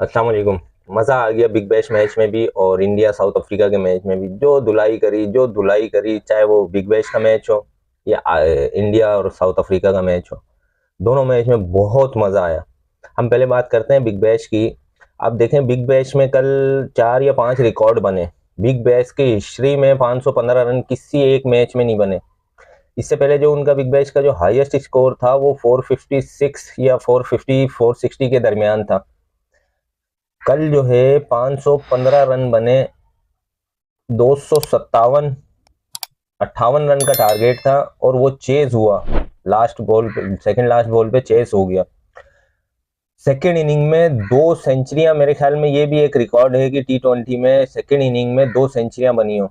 अस्सलाम वालेकुम। मज़ा आ गया बिग बैश मैच में भी और इंडिया साउथ अफ्रीका के मैच में भी। जो धुलाई करी, चाहे वो बिग बैश का मैच हो या इंडिया और साउथ अफ्रीका का मैच हो, दोनों मैच में बहुत मज़ा आया। हम पहले बात करते हैं बिग बैश की। आप देखें, बिग बैश में कल 4 या 5 रिकॉर्ड बने। बिग बैश की हिस्ट्री में 515 रन किसी एक मैच में नहीं बने। इससे पहले जो उनका बिग बैश का जो हाईएस्ट स्कोर था वो 456 या 450 460 के दरमियान था। कल जो है 515 रन बने। 257 58 रन का टारगेट था और वो चेज हुआ। लास्ट बॉल पे, सेकंड लास्ट बॉल पे चेज हो गया। सेकेंड इनिंग में 2 सेंचुरियां, मेरे ख्याल में ये भी एक रिकॉर्ड है कि T20 में सेकेंड इनिंग में 2 सेंचुरियां बनी हो।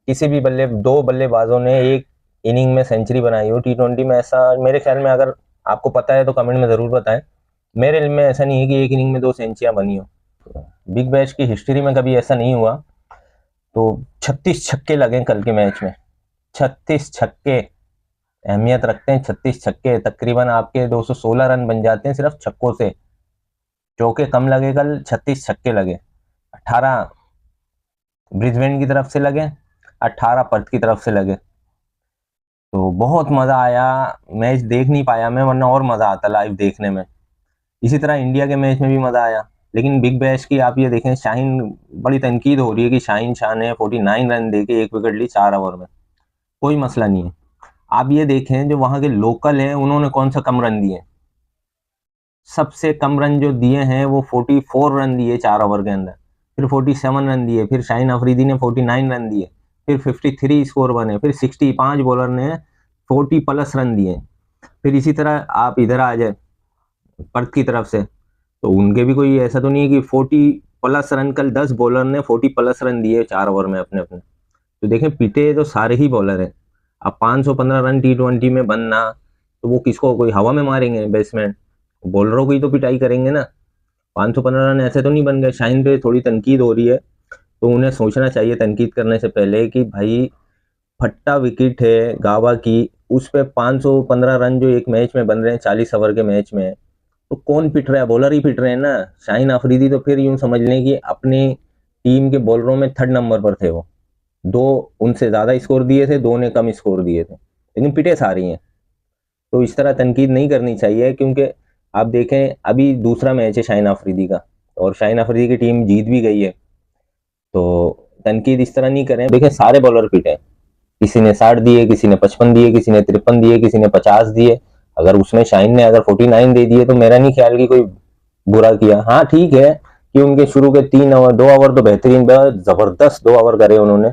किसी भी दो बल्लेबाजों ने एक इनिंग में सेंचुरी बनाई हो T20 में, ऐसा मेरे ख्याल में, अगर आपको पता है तो कमेंट में ज़रूर बताएं। मेरे इल्म में ऐसा नहीं है कि एक इनिंग में 2 सेंचुरियां बनी हो। बिग बैश की हिस्ट्री में कभी ऐसा नहीं हुआ। तो 36 छक्के लगे कल के मैच में। 36 छक्के अहमियत रखते हैं। 36 छक्के तकरीबन आपके 216 रन बन जाते हैं सिर्फ छक्कों से। चौके कम लगे कल, 36 छक्के लगे। 18 ब्रिजबेन की तरफ से लगे, 18 पर्थ की तरफ से लगे। तो बहुत मज़ा आया। मैच देख नहीं पाया मैं, वरना और मज़ा आता लाइव देखने में। इसी तरह इंडिया के मैच में भी मज़ा आया। लेकिन बिग बैश की आप ये देखें, शाहीन, बड़ी तनकीद हो रही है कि शाहीन शाह ने 49 रन दे के 1 विकेट ली 4 ओवर में। कोई मसला नहीं है। आप ये देखें, जो वहाँ के लोकल हैं उन्होंने कौन सा कम रन दिए। सबसे कम रन जो दिए हैं वो 44 रन दिए 4 ओवर के अंदर। फिर 47 रन दिए, फिर शाहीन अफरीदी ने 49 रन दिए, फिर 53 स्कोर बने, फिर 65 बॉलर ने 40 प्लस रन दिए। फिर इसी तरह आप इधर आ जाए पर्थ की तरफ से, तो उनके भी कोई ऐसा तो नहीं है कि 40 प्लस रन। कल 10 बॉलर ने 40 प्लस रन दिए 4 ओवर में अपने अपने। तो देखें, पिटे तो सारे ही बॉलर हैं। अब 515 रन T20 में बनना, तो वो किसको, कोई हवा में मारेंगे बैट्समैन? बॉलरों की तो पिटाई करेंगे ना। 515 रन ऐसे तो नहीं बन गए। शाइन पे थोड़ी तनकीद हो रही है, तो उन्हें सोचना चाहिए तनकीद करने से पहले कि भाई, फट्टा विकेट है गावा की, उस पे 515 रन जो एक मैच में बन रहे हैं 40 ओवर के मैच में, तो कौन पिट रहा है? बॉलर ही पिट रहे हैं ना। शाहीन अफरीदी तो फिर यूं समझ लें कि अपनी टीम के बॉलरों में 3rd नंबर पर थे वो। 2 उनसे ज़्यादा स्कोर दिए थे, 2 ने कम स्कोर दिए थे, लेकिन पिटे सारी हैं। तो इस तरह तनकीद नहीं करनी चाहिए, क्योंकि आप देखें अभी दूसरा मैच है शाहीन अफरीदी का, और शाहीन अफरीदी की टीम जीत भी गई है। तो तनकीद इस तरह नहीं करें। देखें, सारे बॉलर पिटे। किसी ने 60 दिए, किसी ने 55 दिए, किसी ने 53 दिए, किसी ने 50 दिए। अगर उसमें शाहीन ने अगर 49 दे दिए तो मेरा नहीं ख्याल कि कोई बुरा किया। हाँ, ठीक है कि उनके शुरू के 3 ओवर, 2 ओवर तो बेहतरीन, जबरदस्त 2 ओवर करे उन्होंने।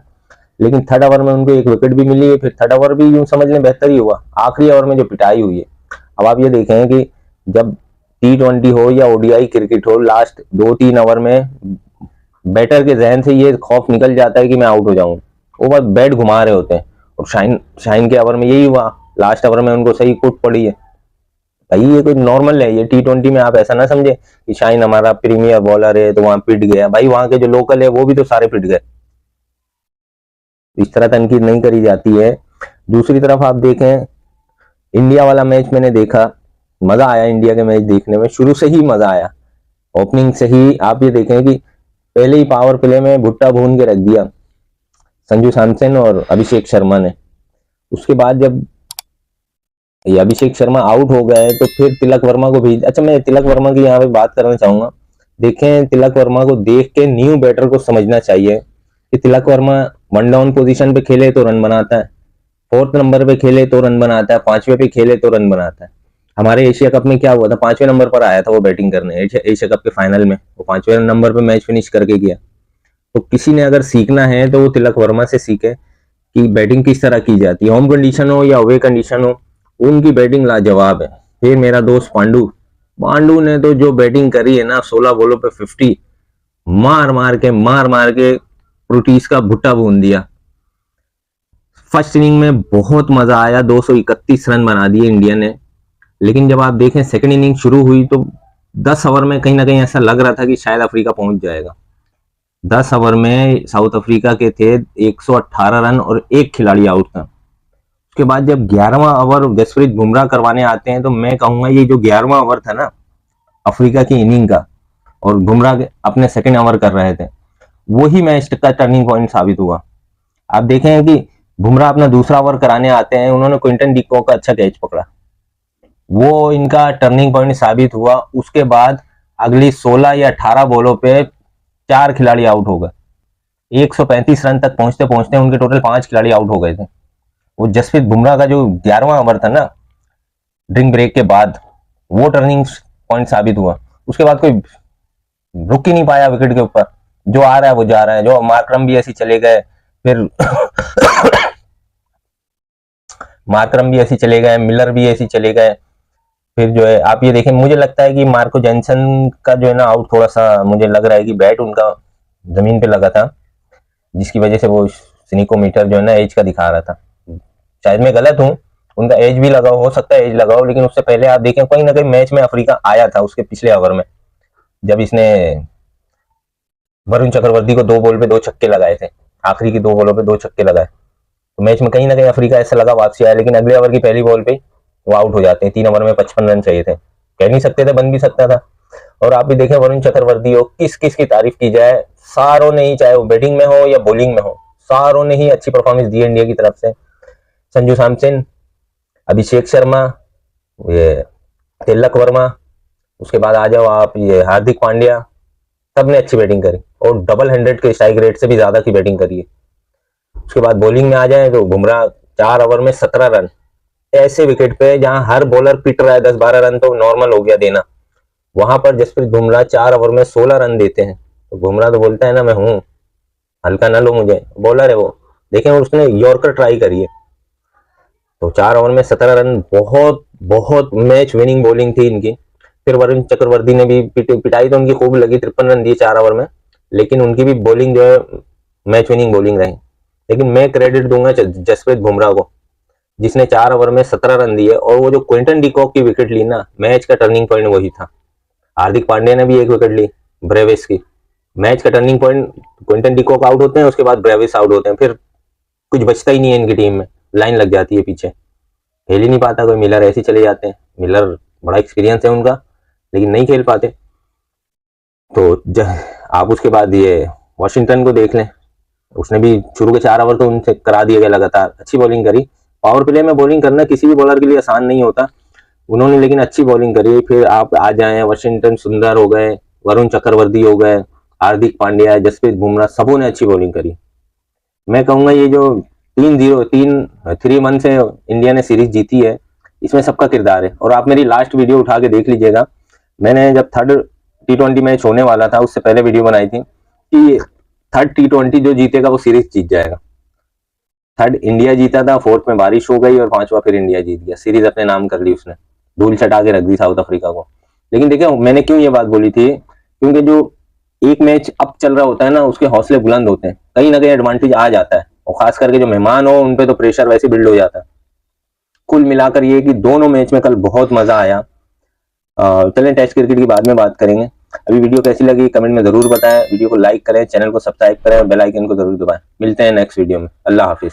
लेकिन 3rd ओवर में उनको 1 विकेट भी मिली है। फिर 3rd ओवर भी यूं समझ लें बेहतर ही हुआ। आखिरी ओवर में जो पिटाई हुई है, अब आप ये देखें कि जब T20 हो या ODI क्रिकेट हो, लास्ट 2-3 ओवर में बैटर के जहन से ये खौफ निकल जाता है कि मैं आउट हो जाऊं। वो बस बैट घुमा रहे होते हैं। और शाहीन शाहीन के ओवर में यही हुआ। लास्ट ओवर में उनको सही कुट पड़ी है। भाई, ये कोई नॉर्मल है। ये T20 में आप ऐसा ना समझे कि शाहीन हमारा प्रीमियर बॉलर है तो वहां पिट गया। भाई, वहां के जो लोकल है वो भी तो सारे पिट गए। इस तरह तनकीद नहीं करी जाती है। दूसरी तरफ आप देखें, इंडिया वाला मैच मैंने देखा, मजा आया। इंडिया के मैच देखने में शुरू से ही मजा आया। ओपनिंग से ही आप ये देखें कि पहले ही पावर प्ले में भुट्टा भून के रख दिया संजू सैमसन और अभिषेक शर्मा ने। उसके बाद जब ये अभिषेक शर्मा आउट हो गए तो फिर तिलक वर्मा को भेज। अच्छा, मैं तिलक वर्मा की यहाँ पे बात करना चाहूंगा। देखें, तिलक वर्मा को देख के न्यू बैटर को समझना चाहिए कि तिलक वर्मा 1 डाउन पोजीशन पे खेले तो रन बनाता है, 4th नंबर पे खेले तो रन बनाता है, 5वें पे खेले तो रन बनाता है। हमारे एशिया कप में क्या हुआ था? 5वें नंबर पर आया था वो बैटिंग करने। एशिया कप के फाइनल में वो 5वें नंबर पर मैच फिनिश करके गया। तो किसी ने अगर सीखना है तो वो तिलक वर्मा से सीखे कि बैटिंग किस तरह की जाती है। होम कंडीशन हो या अवे कंडीशन हो, उनकी बैटिंग लाजवाब है। फिर मेरा दोस्त पांडू, पांडू ने तो जो बैटिंग करी है ना, 16 बॉलों पे 50, मार मार के प्रोटीज का भुट्टा भून दिया। फर्स्ट इनिंग में बहुत मजा आया, 231 रन बना दिए इंडिया ने। लेकिन जब आप देखें सेकंड इनिंग शुरू हुई तो 10 ओवर में कहीं ना कहीं ऐसा लग रहा था कि शायद अफ्रीका पहुंच जाएगा। 10 ओवर में साउथ अफ्रीका के थे 118 रन और एक खिलाड़ी आउट था। उसके बाद जब 11वां ओवर जसप्रीत बुमराह करवाने आते हैं, तो मैं कहूंगा ये जो 11वां ओवर था ना अफ्रीका की इनिंग का, और बुमराह अपने सेकंड ओवर कर रहे थे, वही मैच का टर्निंग पॉइंट साबित हुआ। आप देखें कि बुमराह अपना दूसरा ओवर कराने आते हैं, उन्होंने क्विंटन डी कॉक का अच्छा कैच पकड़ा, वो इनका टर्निंग पॉइंट साबित हुआ। उसके बाद अगली 16 या 18 बॉलों पे 4 खिलाड़ी आउट हो गए, 135 रन तक पहुंचते पहुंचते उनके टोटल 5 खिलाड़ी आउट हो गए थे। वो जसप्रीत बुमराह का जो 11वां ओवर था ना ड्रिंक ब्रेक के बाद, वो टर्निंग पॉइंट साबित हुआ। उसके बाद कोई रुक ही नहीं पाया विकेट के ऊपर, जो आ रहा है वो जा रहा है। जो मार्करम भी ऐसे चले गए, फिर मार्करम भी ऐसे चले गए, मिलर भी ऐसे चले गए। फिर जो है आप ये देखें, मुझे लगता है कि मार्को जेनसन का जो है ना आउट, थोड़ा सा मुझे लग रहा है कि बैट उनका जमीन पे लगा था, जिसकी वजह से वो स्निकोमीटर जो है ना एज का दिखा रहा था। शायद मैं गलत हूँ, उनका एज भी लगा हो सकता है, एज लगा हो, लेकिन उससे पहले आप देखें कहीं ना कहीं मैच में अफ्रीका आया था उसके पिछले ओवर में, जब इसने वरुण चक्रवर्ती को 2 बॉल पे 2 छक्के लगाए थे, आखिरी की 2 बॉलों पे 2 छक्के लगाए, तो मैच में कहीं ना कहीं अफ्रीका ऐसा लगा वापसी आया, लेकिन अगले ओवर की पहली बॉल पे वो आउट हो जाते हैं। 3 ओवर में 55 रन चाहिए थे, कह नहीं सकते थे, बन भी सकता था। और आप भी देखें वरुण चक्रवर्ती हो, किस किस की तारीफ की जाए, सारों ने ही, चाहे वो बैटिंग में हो या बॉलिंग में हो, सारों ने ही अच्छी परफॉर्मेंस दी है इंडिया की तरफ से। संजू सैमसन, अभिषेक शर्मा, ये तिलक वर्मा, उसके बाद आ जाओ आप ये हार्दिक पांड्या, सबने अच्छी बैटिंग करी और डबल 100 के स्ट्राइक रेट से भी ज्यादा की बैटिंग करी है। उसके बाद बॉलिंग में आ जाए तो बुमराह 4 ओवर में 17 रन, ऐसे विकेट पे जहां हर बॉलर पिट रहा है, 10-12 रन तो नॉर्मल हो गया देना, वहां पर जसप्रीत बुमराह 4 ओवर में 16 रन देते हैं। तो बुमराह तो बोलता है ना मैं हूं, हल्का ना लो मुझे, बॉलर है वो। देखें उसने यॉर्कर ट्राई करी है, तो 4 ओवर में 17 रन, बहुत बहुत मैच विनिंग बॉलिंग थी इनकी। फिर वरुण चक्रवर्ती ने भी पिटाई तो उनकी खूब लगी, 53 रन दिए 4 ओवर में, लेकिन उनकी भी बॉलिंग जो है मैच विनिंग बॉलिंग रही। लेकिन मैं क्रेडिट दूंगा जसप्रीत बुमराह को, जिसने 4 ओवर में 17 रन दिए, और वो जो क्विंटन डी कॉक की विकेट ली ना, मैच का टर्निंग पॉइंट वही था। हार्दिक पांड्या ने भी एक विकेट ली ब्रेविस की, मैच का turning point, Quinton de Kock out होते हैं, उसके बाद ब्रेविस आउट होते हैं, फिर कुछ बचता ही नहीं है इनकी टीम में, लाइन लग जाती है पीछे, खेल ही नहीं पाता कोई। मिलर ऐसे चले जाते हैं, मिलर बड़ा एक्सपीरियंस है उनका, लेकिन नहीं खेल पाते। तो आप उसके बाद ये वॉशिंगटन को देख लें, उसने भी शुरू के 4 ओवर तो उनसे करा दिया गया लगातार, अच्छी बॉलिंग करी। पावर प्ले में बॉलिंग करना किसी भी बॉलर के लिए आसान नहीं होता, उन्होंने लेकिन अच्छी बॉलिंग करी। फिर आप आ जाए वॉशिंगटन सुंदर हो गए, वरुण चक्रवर्ती हो गए, हार्दिक पांड्या, जसप्रीत बुमराह, सबों ने अच्छी बॉलिंग करी। मैं कहूंगा ये जो 3-1 से इंडिया ने सीरीज जीती है, इसमें सबका किरदार है। और आप मेरी लास्ट वीडियो उठा के देख लीजिएगा, मैंने जब थर्ड T20 मैच होने वाला था उससे पहले वीडियो बनाई थी कि थर्ड T20 जो जीतेगा वो सीरीज जीत जाएगा। थर्ड इंडिया जीता था, फोर्थ में बारिश हो गई और 5वां फिर इंडिया जीत गया, सीरीज अपने नाम कर ली उसने, धूल चटा के रख दी साउथ अफ्रीका को। लेकिन देखिए मैंने क्यों ये बात बोली थी, क्योंकि जो एक मैच अप चल रहा होता है ना, उसके हौसले बुलंद होते हैं, कहीं ना कहीं एडवांटेज आ जाता है, और खास करके जो मेहमान हो उन पे तो प्रेशर वैसे बिल्ड हो जाता है। कुल मिलाकर ये कि दोनों मैच में कल बहुत मजा आया। चलें टेस्ट क्रिकेट की बाद में बात करेंगे। अभी वीडियो कैसी लगी कमेंट में जरूर बताएं, वीडियो को लाइक करें, चैनल को सब्सक्राइब करें और बेल आइकन को जरूर दबाएं। मिलते हैं नेक्स्ट वीडियो में, अल्लाह हाफिज।